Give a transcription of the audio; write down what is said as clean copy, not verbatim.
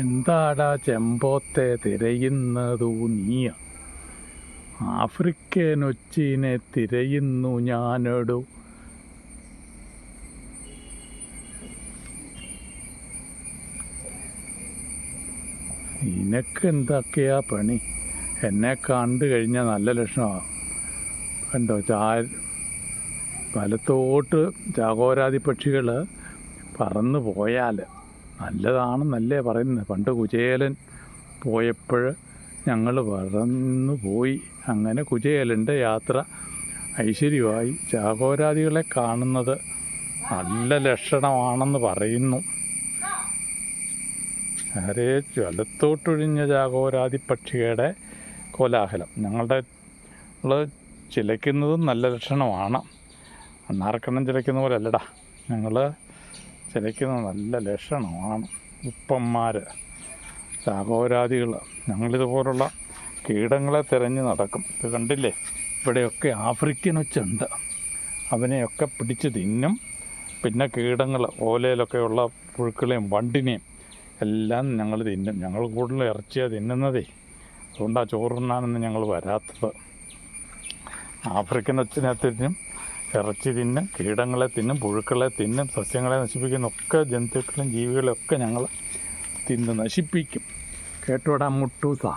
എന്താടാ ചെമ്പോത്തെ തിരയുന്നതു നീയ? ആഫ്രിക്കൻ ഒച്ചിനെ തിരയുന്നു ഞാനടു. നിനക്ക് എന്തൊക്കെയാ പണി? എന്നെ കണ്ടു കഴിഞ്ഞാൽ നല്ല ലക്ഷണമാണ്. കണ്ടോ, വലത്തോട്ട് ചാകോരാതി പക്ഷികൾ പറന്നു പോയാൽ നല്ലതാണെന്നല്ലേ പറയുന്നത്. പണ്ട് കുചേലൻ പോയപ്പോൾ ഞങ്ങൾ പറന്നു പോയി. അങ്ങനെ കുചേലൻ്റെ യാത്ര ഐശ്വര്യമായി. ചാകോരാതികളെ കാണുന്നത് നല്ല ലക്ഷണമാണെന്ന് പറയുന്നു. വളരെ വലത്തോട്ടൊഴിഞ്ഞ ചാകോരാതി പക്ഷിയുടെ കോലാഹലം ഞങ്ങൾ ചിലയ്ക്കുന്നതും നല്ല ലക്ഷണമാണ്. അണ്ണാറക്കണ്ണൻ ചിലയ്ക്കുന്ന പോലെ അല്ലടാ, ഞങ്ങൾ ചിലയ്ക്കുന്നത് നല്ല ലക്ഷണമാണ്. ഉപ്പന്മാർ, ചാകോരാതികൾ, ഞങ്ങളിതുപോലുള്ള കീടങ്ങളെ തിരഞ്ഞ് നടക്കും. ഇത് കണ്ടില്ലേ, ഇവിടെയൊക്കെ ആഫ്രിക്കൻ ഒച്ചുണ്ട്. അവനെയൊക്കെ പിടിച്ച് തിന്നും. പിന്നെ കീടങ്ങൾ, ഓലയിലൊക്കെയുള്ള പുഴുക്കളെയും വണ്ടിനെയും എല്ലാം ഞങ്ങൾ തിന്നും. ഞങ്ങൾ കൂടുതൽ ഇറച്ചിയാണ് തിന്നുന്നതേ. അതുകൊണ്ടാണ് ചോറുണ്ണാനൊന്നും ഞങ്ങൾ വരാത്തത്. ആഫ്രിക്കൻ ഒച്ചിനെ തിന്നും, ഇറച്ചി തിന്നും, കീടങ്ങളെ തിന്നും, പുഴുക്കളെ തിന്നും, സസ്യങ്ങളെ നശിപ്പിക്കുന്ന ഒക്കെ ജന്തുക്കളും ജീവികളെയൊക്കെ ഞങ്ങൾ തിന്ന് നശിപ്പിക്കും. കേട്ടോടാ മുട്ടൂസാ.